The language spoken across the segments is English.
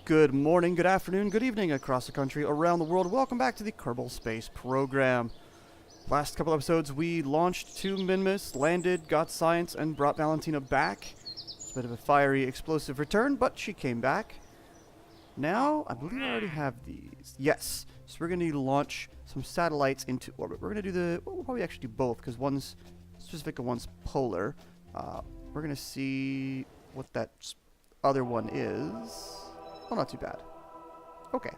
Good morning, good afternoon, good evening across the country, around the world. Welcome back to the Kerbal Space Program. Last couple episodes, we launched 2 Minmus, landed, got science, and brought Valentina back. It's a bit of a fiery, explosive return, but she came back. Now, I believe I already have these. Yes. So we're going to need to launch some satellites into orbit. We're going to do we'll probably actually do both, because one's specific and one's polar. We're going to see what that other one is. Oh, not too bad. Okay.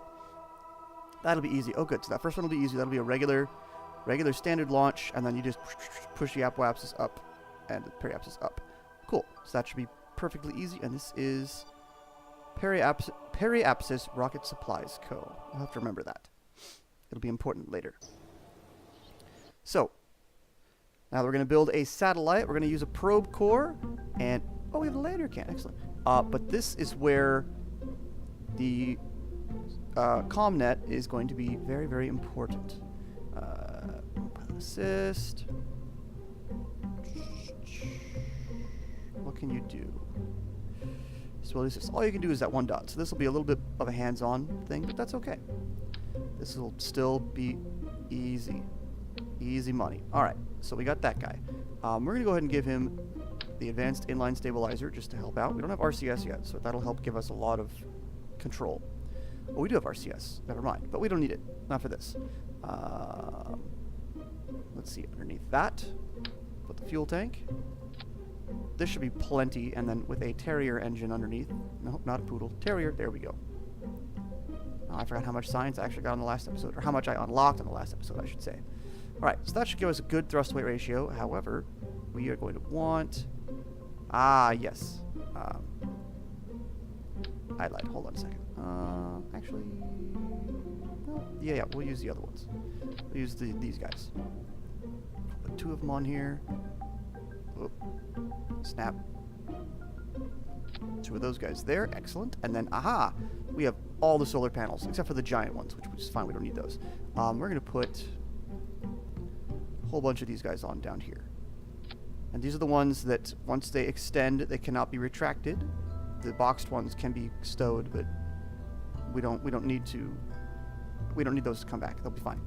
That'll be easy. Oh, good. So that first one will be easy. That'll be a regular standard launch, and then you just push the apoapsis up and the periapsis up. Cool. So that should be perfectly easy, and this is Periapsis Rocket Supplies Co. You'll have to remember that. It'll be important later. So, now we're going to build a satellite. We're going to use a probe core, and... Oh, we have a lander can. Excellent. But this is where the ComNet is going to be very, very important. Pilot assist. What can you do? So all you can do is that one dot. So this will be a little bit of a hands-on thing, but that's okay. This will still be easy. Easy money. Alright, so we got that guy. We're going to go ahead and give him the advanced inline stabilizer just to help out. We don't have RCS yet, so that'll help give us a lot of control. Well, we do have RCS. Never mind. But we don't need it. Not for this. Let's see. Underneath that, put the fuel tank. This should be plenty, and then with a Terrier engine underneath. No, not a Poodle. Terrier. There we go. Oh, I forgot how much science I actually got on the last episode, or how much I unlocked on the last episode, I should say. Alright, so that should give us a good thrust-weight ratio. However, we are going to want... yes. I lied. Hold on a second. Actually... No. Yeah, we'll use the other ones. We'll use these guys. Put 2 of them on here. Oh. Snap. 2 of those guys there. Excellent. And then, we have all the solar panels, except for the giant ones, which is fine. We don't need those. We're going to put a whole bunch of these guys on down here. And these are the ones that, once they extend, they cannot be retracted. The boxed ones can be stowed, but we don't need those to come back. They'll be fine.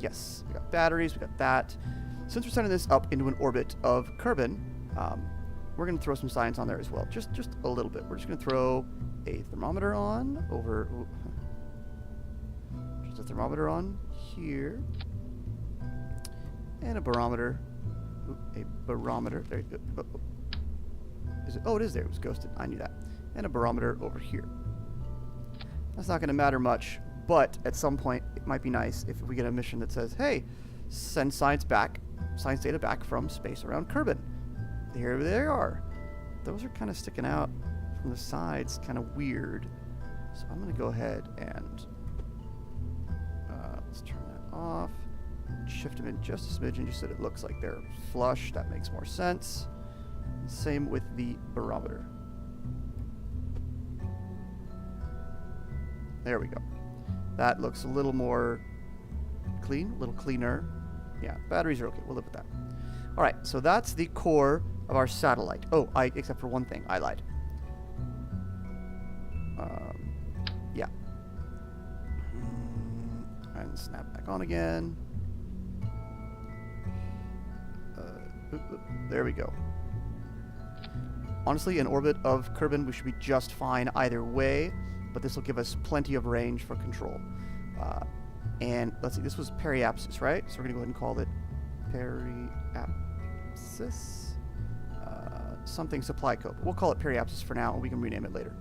Yes, we got batteries, we got that. Since we're sending this up into an orbit of Kerbin, we're going to throw some science on there as well. Just a little bit. We're just going to throw a thermometer on over... Just a thermometer on here. And a barometer. A barometer. There you go. Is it? Oh, it is there. It was ghosted. I knew that. And a barometer over here. That's not going to matter much, but at some point it might be nice if we get a mission that says, hey, send science data back from space around Kerbin. Here they are. Those are kind of sticking out from the sides, kind of weird. So I'm going to go ahead and let's turn that off. Shift them in just a smidgen just so that it looks like they're flush. That makes more sense. Same with the barometer. There we go. That looks a little more clean, a little cleaner. Yeah, batteries are okay. We'll live with that. All right, so that's the core of our satellite. Oh, except for one thing. I lied. Yeah. And snap back on again. There we go. Honestly, in orbit of Kerbin, we should be just fine either way, but this will give us plenty of range for control. And let's see, this was periapsis, right? So we're going to go ahead and call it periapsis. Something supply code. We'll call it periapsis for now, and we can rename it later.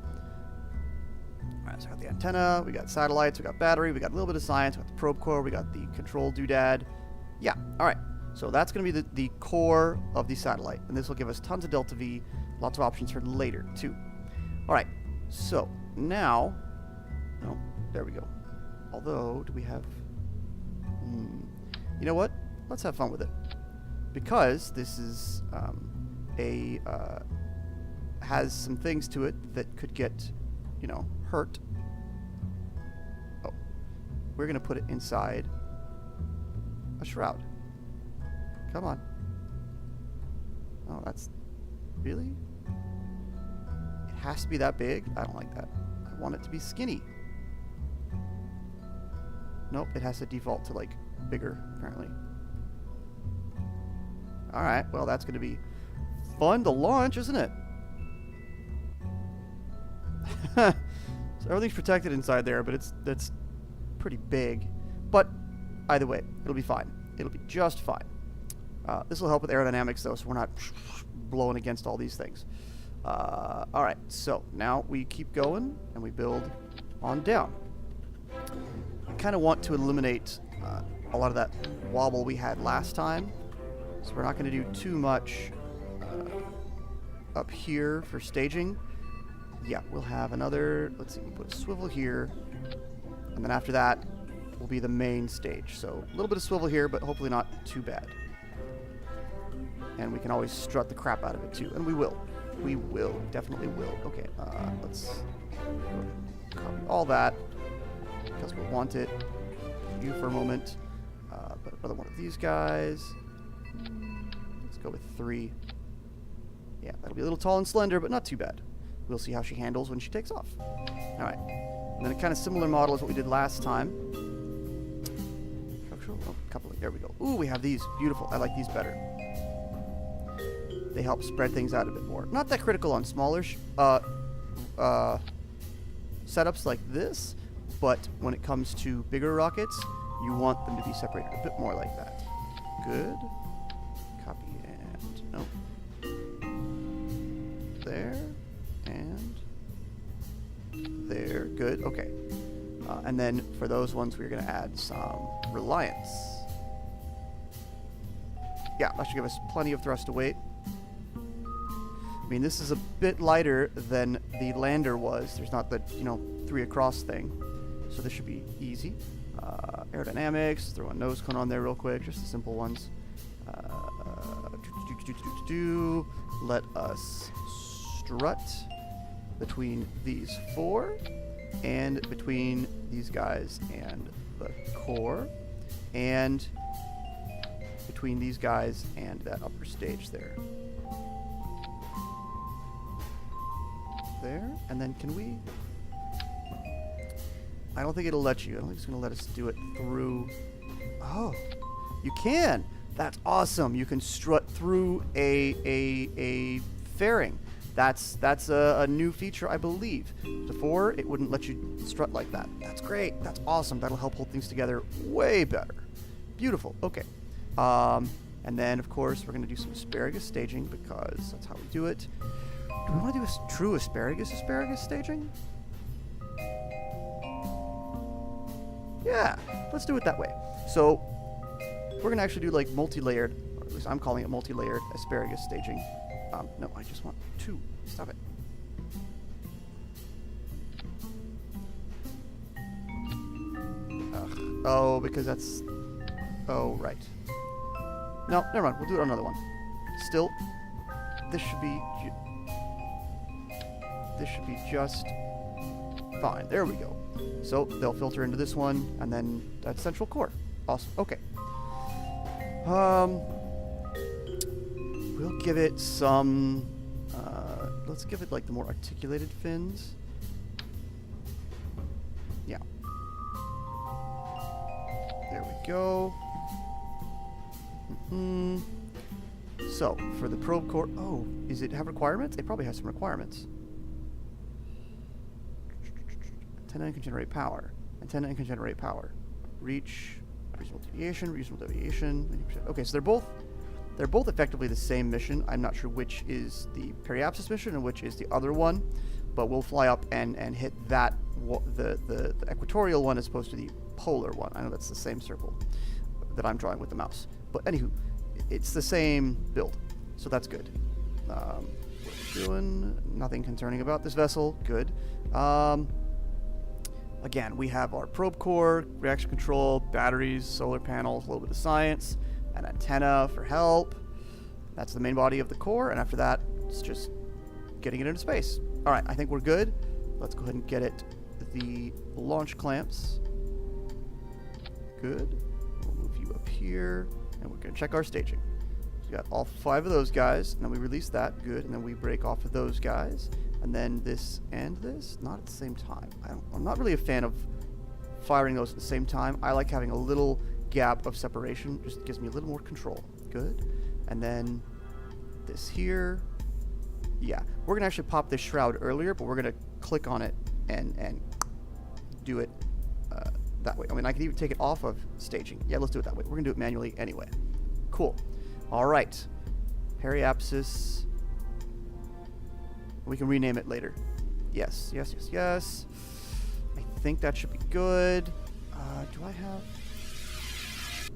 Alright, so we got the antenna, we got satellites, we got battery, we got a little bit of science, we got the probe core, we got the control doodad. Yeah, alright. So that's going to be the core of the satellite, and this will give us tons of delta V, lots of options for later, too. Alright, so now... No, there we go. Although, do we have... You know what? Let's have fun with it. Because this is has some things to it that could get, hurt. Oh. We're going to put it inside a shroud. Come on. Oh, that's... Really? It has to be that big? I don't like that. I want it to be skinny. Nope, it has to default to, like, bigger, apparently. Alright, well, that's going to be fun to launch, isn't it? So everything's protected inside there, but that's pretty big. But either way, it'll be fine. It'll be just fine. This will help with aerodynamics, though, so we're not blowing against all these things. Alright, so now we keep going, and we build on down. I kind of want to eliminate a lot of that wobble we had last time, so we're not going to do too much up here for staging. Yeah, we'll have another, let's see, we'll put a swivel here, and then after that will be the main stage. So a little bit of swivel here, but hopefully not too bad. And we can always strut the crap out of it too, and we will. We will, definitely will. Okay, let's copy all that, because we'll want it. You for a moment. Put another one of these guys. Let's go with 3. Yeah, that'll be a little tall and slender, but not too bad. We'll see how she handles when she takes off. Alright. And then a kind of similar model as what we did last time. Oh, there we go. Ooh, we have these. Beautiful. I like these better. They help spread things out a bit more. Not that critical on smaller setups like this, but when it comes to bigger rockets, you want them to be separated a bit more like that. Good. Copy and... nope. There. And... there. Good. Okay. And then for those ones, we're going to add some reliance. Yeah, that should give us plenty of thrust to weight. I mean, this is a bit lighter than the lander was. There's not the, 3 across thing. So this should be easy. Aerodynamics, throw a nose cone on there real quick, just the simple ones. Let us strut between these 4 and between these guys and the core, and between these guys and that upper stage there. There, and then can we... I don't think it'll let you. I don't think it's going to let us do it through... Oh, you can! That's awesome! You can strut through a fairing. That's a new feature, I believe. Before, it wouldn't let you strut like that. That's great. That's awesome. That'll help hold things together way better. Beautiful. Okay. And then, of course, we're going to do some asparagus staging because that's how we do it. Do we want to do a true asparagus staging? Yeah, let's do it that way. So, we're going to actually do like multi-layered, or at least I'm calling it multi-layered asparagus staging. No, I just want 2. Stop it. Ugh. Oh, because that's... oh, right. No, never mind. We'll do it on another one. Still, this should be just fine. There we go. So they'll filter into this one, and then that's central core. Awesome. Okay. We'll give it some... let's give it like the more articulated fins. Yeah. There we go. So, for the probe core... oh, does it have requirements? It probably has some requirements. Antenna can generate power. Antenna can generate power. Reach, reasonable deviation. 90%. Okay, so they're both effectively the same mission. I'm not sure which is the periapsis mission and which is the other one, but we'll fly up and hit that the equatorial one as opposed to the polar one. I know that's the same circle that I'm drawing with the mouse. But anywho, it's the same build, so that's good. What we're doing, nothing concerning about this vessel. Good. Again, we have our probe core, reaction control, batteries, solar panels, a little bit of science, an antenna for help. That's the main body of the core, and after that, it's just getting it into space. All right, I think we're good. Let's go ahead and get it the launch clamps. Good. We'll move you up here, and we're going to check our staging. So we got all 5 of those guys, and then we release that. Good, and then we break off of those guys, And then this and this, not at the same time. I'm not really a fan of firing those at the same time. I like having a little gap of separation. Just gives me a little more control. Good. And then this here. Yeah, we're gonna actually pop this shroud earlier, but we're gonna click on it and do it that way. I mean, I can even take it off of staging. Yeah, let's do it that way. We're gonna do it manually anyway. Cool. All right. Periapsis. We can rename it later. Yes, yes, yes, yes. I think that should be good. Do I have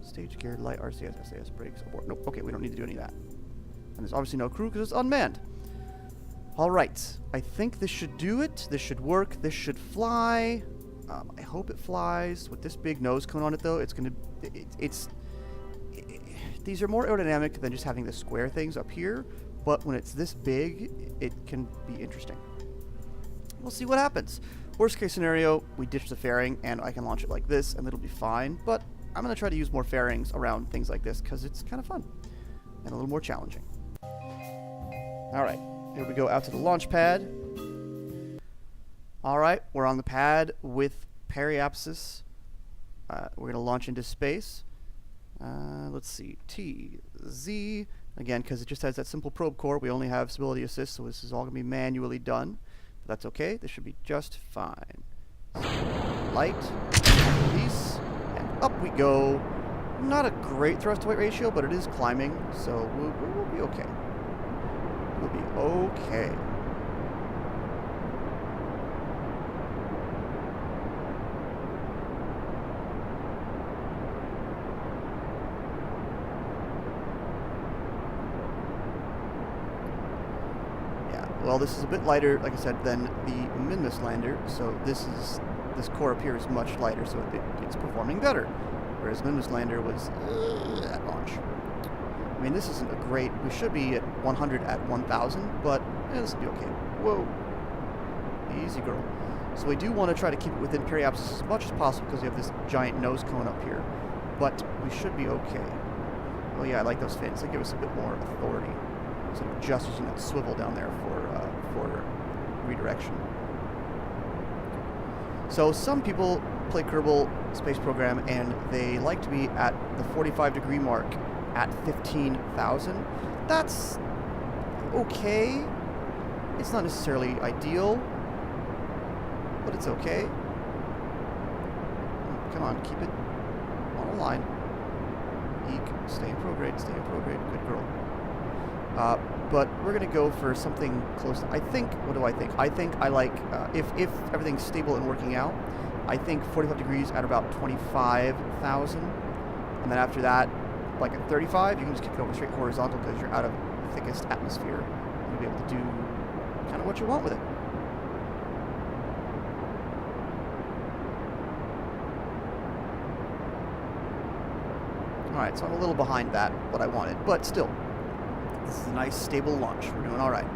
stage gear, light, RCS, SAS, brakes, abort? Nope. Okay, we don't need to do any of that. And there's obviously no crew because it's unmanned. All right. I think this should do it. This should work. This should fly. I hope it flies. With this big nose cone on it, though, it's gonna. These are more aerodynamic than just having the square things up here. But when it's this big, it can be interesting. We'll see what happens. Worst case scenario, we ditch the fairing and I can launch it like this and it'll be fine. But I'm going to try to use more fairings around things like this because it's kind of fun and a little more challenging. All right, here we go out to the launch pad. All right, we're on the pad with Periapsis. We're going to launch into space. Let's see, T, Z. Again, because it just has that simple probe core, we only have stability assist, so this is all going to be manually done. But that's okay. This should be just fine. So, light, release, and up we go. Not a great thrust-to-weight ratio, but it is climbing, so we'll be okay. We'll be okay. Well, this is a bit lighter, like I said, than the Minmus lander, so this core up here is much lighter, so it's performing better. Whereas Minmus lander was at launch. I mean, this isn't a great. We should be at 100 at 1,000, but this will be okay. Whoa, easy girl. So we do want to try to keep it within Periapsis as much as possible because we have this giant nose cone up here, but we should be okay. Oh yeah, I like those fins. They give us a bit more authority. Instead of just using that swivel down there for redirection. So some people play Kerbal Space Program and they like to be at the 45-degree mark at 15,000. That's okay. It's not necessarily ideal, but it's okay. Come on, keep it on a line. Eek, stay in prograde, stay in prograde. Good girl. But we're going to go for something close. I think, what do I think? I think I like, if everything's stable and working out, I think 45 degrees at about 25,000. And then after that, like at 35, you can just kick it over straight horizontal because you're out of the thickest atmosphere. You'll be able to do kind of what you want with it. Alright, so I'm a little behind that, what I wanted, but still. This is a nice, stable launch. We're doing all right.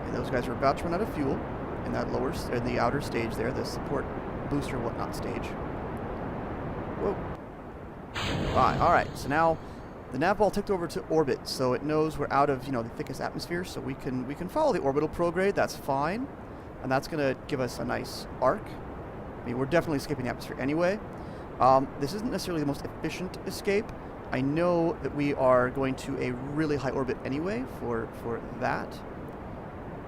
And those guys are about to run out of fuel in that in the outer stage there, the support booster whatnot stage. Whoa. All right. So now the nav ball tipped over to orbit, so it knows we're out of the thickest atmosphere, so we can follow the orbital prograde. That's fine, and that's going to give us a nice arc. I mean, we're definitely escaping the atmosphere anyway. This isn't necessarily the most efficient escape. I know that we are going to a really high orbit anyway for that,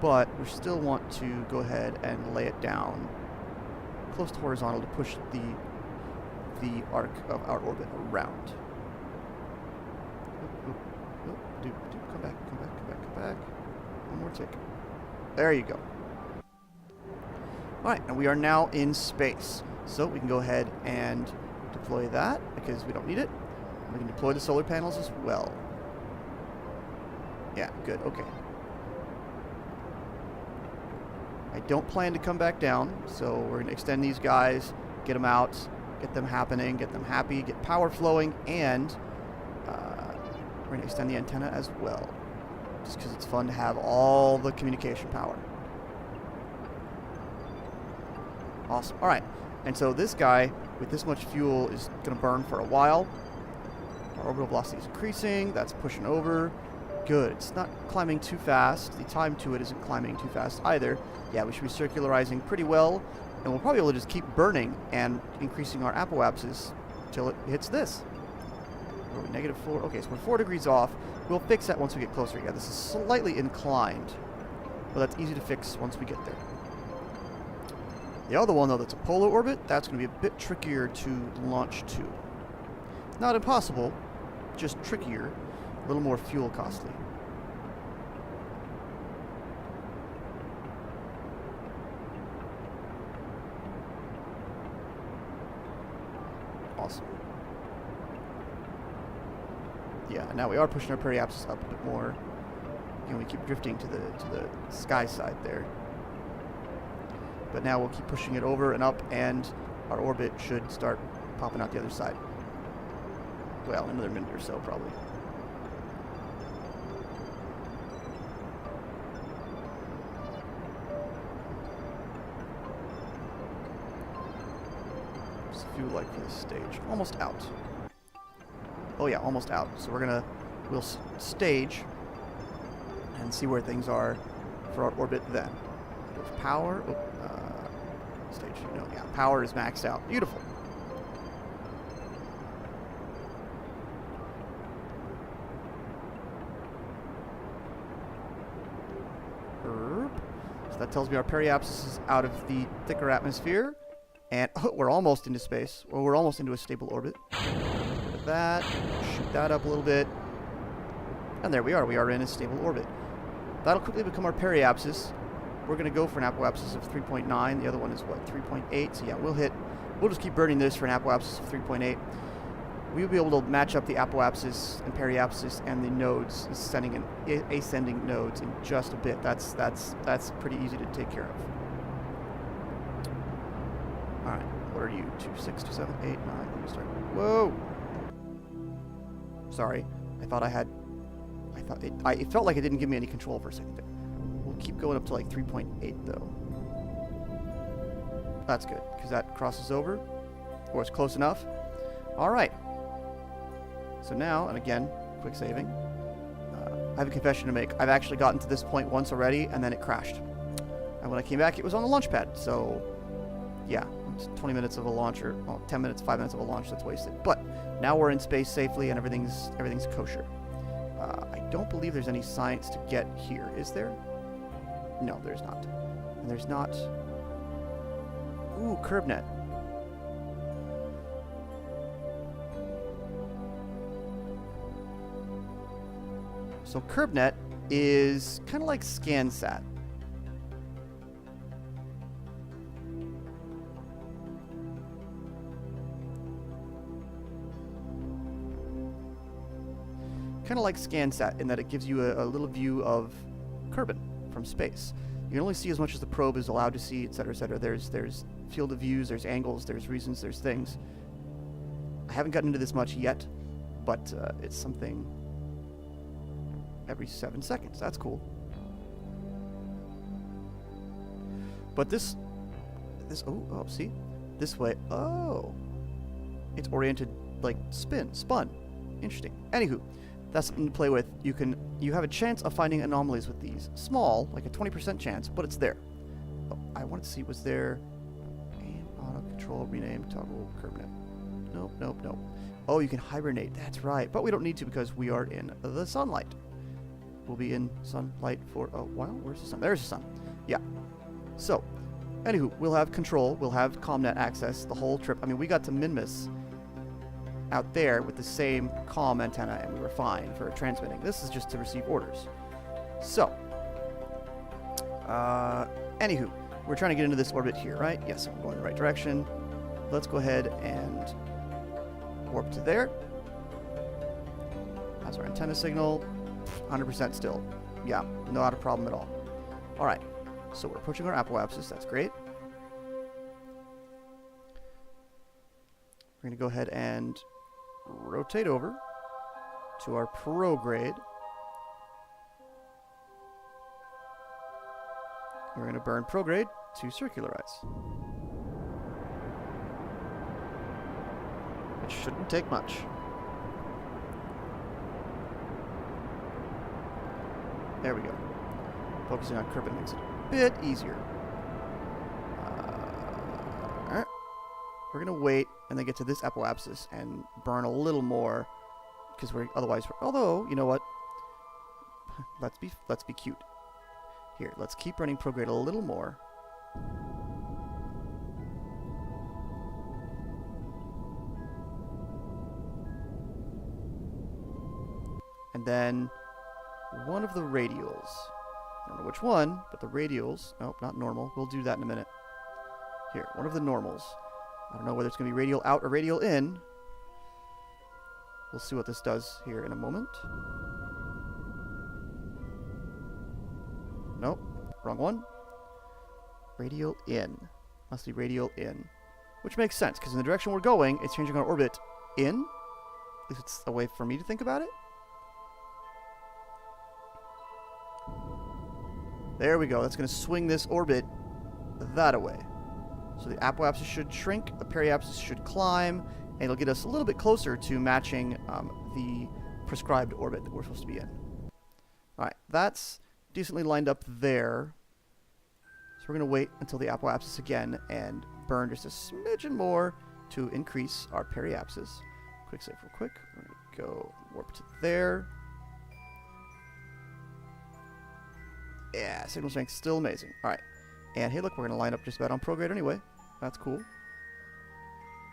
but we still want to go ahead and lay it down close to horizontal to push the arc of our orbit around. Come back. One more tick. There you go. Alright, and we are now in space. So we can go ahead and deploy that because we don't need it. We can deploy the solar panels as well. Yeah, good, okay. I don't plan to come back down, so we're going to extend these guys, get them out, get them happening, get them happy, get power flowing, and we're going to extend the antenna as well. Just because it's fun to have all the communication power. Awesome, alright. And so this guy, with this much fuel, is going to burn for a while. Our orbital velocity is increasing. That's pushing over. Good. It's not climbing too fast. The time to it isn't climbing too fast either. Yeah, we should be circularizing pretty well, and we'll probably be able to just keep burning and increasing our apoapsis till it hits this. Are we -4? Okay, so we're 4 degrees off. We'll fix that once we get closer. Yeah, this is slightly inclined, but that's easy to fix once we get there. The other one, though, that's a polar orbit, that's going to be a bit trickier to launch to. Not impossible, just trickier, a little more fuel costly. Awesome. Yeah, now we are pushing our periapsis up a bit more. And we keep drifting to the sky side there. But now we'll keep pushing it over and up, and our orbit should start popping out the other side. Well, another minute or so, probably. What's the fuel like for this stage? Almost out. Oh yeah, almost out. So we'll stage and see where things are for our orbit then. With power, stage, no, yeah, power is maxed out. Beautiful. So that tells me our periapsis is out of the thicker atmosphere, and we're almost into space. Well, we're almost into a stable orbit. With that, shoot that up a little bit, and there we are. We are in a stable orbit. That'll quickly become our periapsis. We're going to go for an apoapsis of 3.9. The other one is, what, 3.8? So yeah, we'll just keep burning this for an apoapsis of 3.8. We'll be able to match up the apoapsis and periapsis and the nodes, ascending and ascending nodes, in just a bit. That's pretty easy to take care of. All right, what are you? 2, 6, 2, 7, 8, 9. Let me start. Whoa! Sorry, it felt like it didn't give me any control for a second there. We'll keep going up to like 3.8 though. That's good, because that crosses over, or it's close enough. All right. So now, and again, quick saving. I have a confession to make. I've actually gotten to this point once already, and then it crashed. And when I came back, it was on the launch pad. So, yeah, it's 20 minutes of a launch, or 10 minutes, 5 minutes of a launch that's wasted. But now we're in space safely, and everything's kosher. I don't believe there's any science to get here, is there? No, there's not. And there's not... Ooh, curb net. So curb net is kind of like ScanSat. Kind of like ScanSat in that it gives you a little view of Kerbin from space. You can only see as much as the probe is allowed to see, etc., etc. There's field of views, there's angles, there's reasons, there's things. I haven't gotten into this much yet, but it's something every 7 seconds. That's cool. But this oh, see? This way. Oh. It's oriented like spun. Interesting. Anywho, that's something to play with. You have a chance of finding anomalies with these. Small, like a 20% chance, but it's there. Oh, I wanted to see, was there aim, auto control, rename, toggle, curb net. Nope. Oh, you can hibernate. That's right. But we don't need to because we are in the sunlight. We'll be in sunlight for a while. Where's the sun? There's the sun. Yeah. So, anywho, we'll have control. We'll have ComNet access the whole trip. I mean, we got to Minmus out there with the same comm antenna, and we were fine for transmitting. This is just to receive orders. So, anywho, we're trying to get into this orbit here, right? Yes, I'm going the right direction. Let's go ahead and warp to there. That's our antenna signal. 100% still. Yeah, not a problem at all. All right, so we're approaching our apoapsis. That's great. We're going to go ahead and rotate over to our prograde. We're going to burn prograde to circularize. Which shouldn't take much. There we go. Focusing on Kerbin makes it a bit easier. Alright. We're going to wait and then get to this apoapsis and burn a little more. Because although, you know what? Let's be cute. Here, let's keep running prograde a little more. And then one of the radials. I don't know which one, but the radials. Nope, not normal. We'll do that in a minute. Here, one of the normals. I don't know whether it's going to be radial out or radial in. We'll see what this does here in a moment. Nope, wrong one. Radial in. Must be radial in. Which makes sense, because in the direction we're going, it's changing our orbit in. At least it's a way for me to think about it. There we go. That's going to swing this orbit that way. So the apoapsis should shrink, the periapsis should climb, and it'll get us a little bit closer to matching the prescribed orbit that we're supposed to be in. Alright, that's decently lined up there. So we're going to wait until the apoapsis again and burn just a smidgen more to increase our periapsis. Quick save real quick. We're going to go warp to there. Yeah, signal strength still amazing. Alright. And hey, look, we're going to line up just about on prograde anyway. That's cool.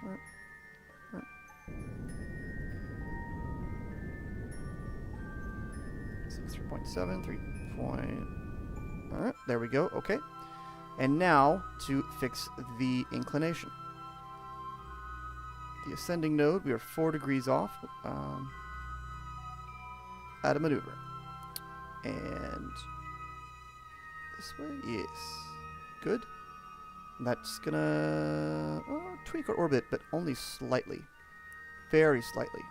Alright. Alright. 3.7, 3. Alright, there we go. Okay. And now to fix the inclination. The ascending node, we are 4 degrees off. Add a maneuver. And this way? Yes. Good. And that's gonna tweak our orbit, but only slightly. Very slightly.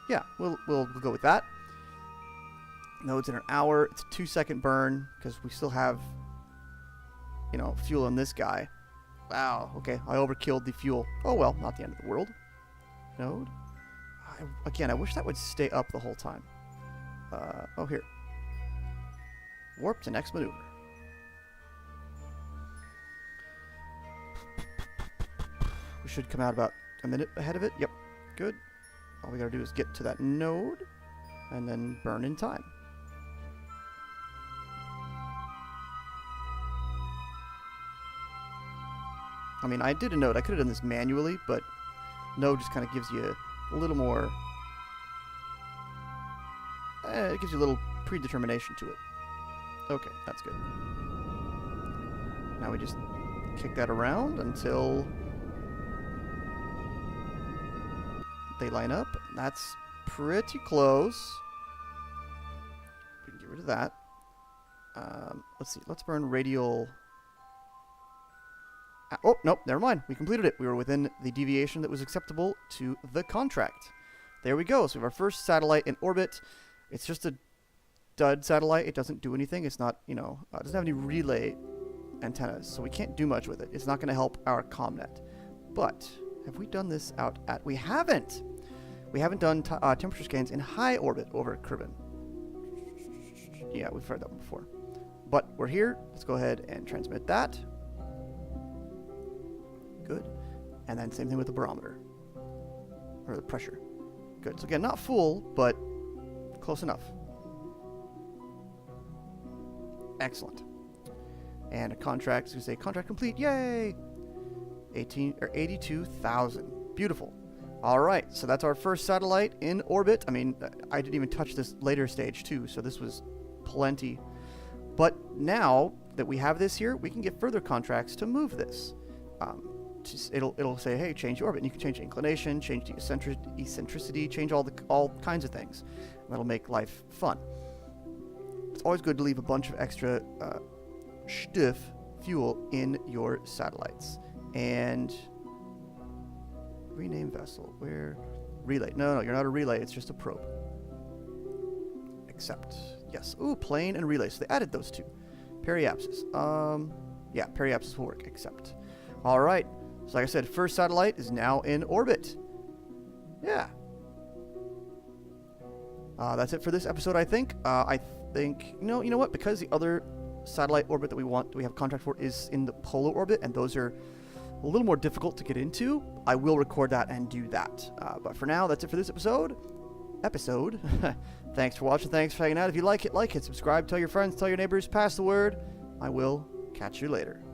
Yeah, we'll go with that. Node's in an hour. It's a 2-second burn, because we still have, you know, fuel in this guy. Wow, okay, I overkilled the fuel. Oh well, not the end of the world. Node. Again, I wish that would stay up the whole time. Oh, here. Warp to next maneuver. We should come out about a minute ahead of it. Yep, good. All we gotta do is get to that node and then burn in time. I mean, I did a node. I could have done this manually, but node just kind of gives you a little more... it gives you a little predetermination to it. Okay, that's good. Now we just kick that around until they line up. That's pretty close. We can get rid of that. Let's see. Let's burn radial... oh, nope, never mind. We completed it. We were within the deviation that was acceptable to the contract. There we go. So we have our first satellite in orbit. It's just a dud satellite. It doesn't do anything. It's not, you know, it doesn't have any relay antennas, so we can't do much with it. It's not going to help our ComNet. But have we done this out at... We haven't! We haven't done temperature scans in high orbit over Kerbin. Yeah, we've heard that one before. But we're here. Let's go ahead and transmit that. Good. And then same thing with the barometer. Or the pressure. Good. So again, not full, but close enough. Excellent. And a contract, so we say contract complete. Yay! 82,000. Beautiful. All right, so that's our first satellite in orbit. I mean, I didn't even touch this later stage too, so this was plenty. But now that we have this here, we can get further contracts to move this. It'll say, hey, change your orbit. And you can change the inclination, change the eccentricity, change all kinds of things. And that'll make life fun. It's always good to leave a bunch of extra stiff fuel in your satellites. And rename vessel. Where? Relay. No, you're not a relay. It's just a probe. Accept. Yes. Ooh, plane and relay. So they added those two. Periapsis. Yeah, periapsis will work. Accept. All right. So like I said, first satellite is now in orbit. Yeah. That's it for this episode, I think. think, you know what? Because the other satellite orbit that we have a contract for is in the polar orbit, and those are a little more difficult to get into, I will record that and do that. But for now, that's it for this episode. Thanks for watching. Thanks for hanging out. If you like it, subscribe, tell your friends, tell your neighbors, pass the word. I will catch you later.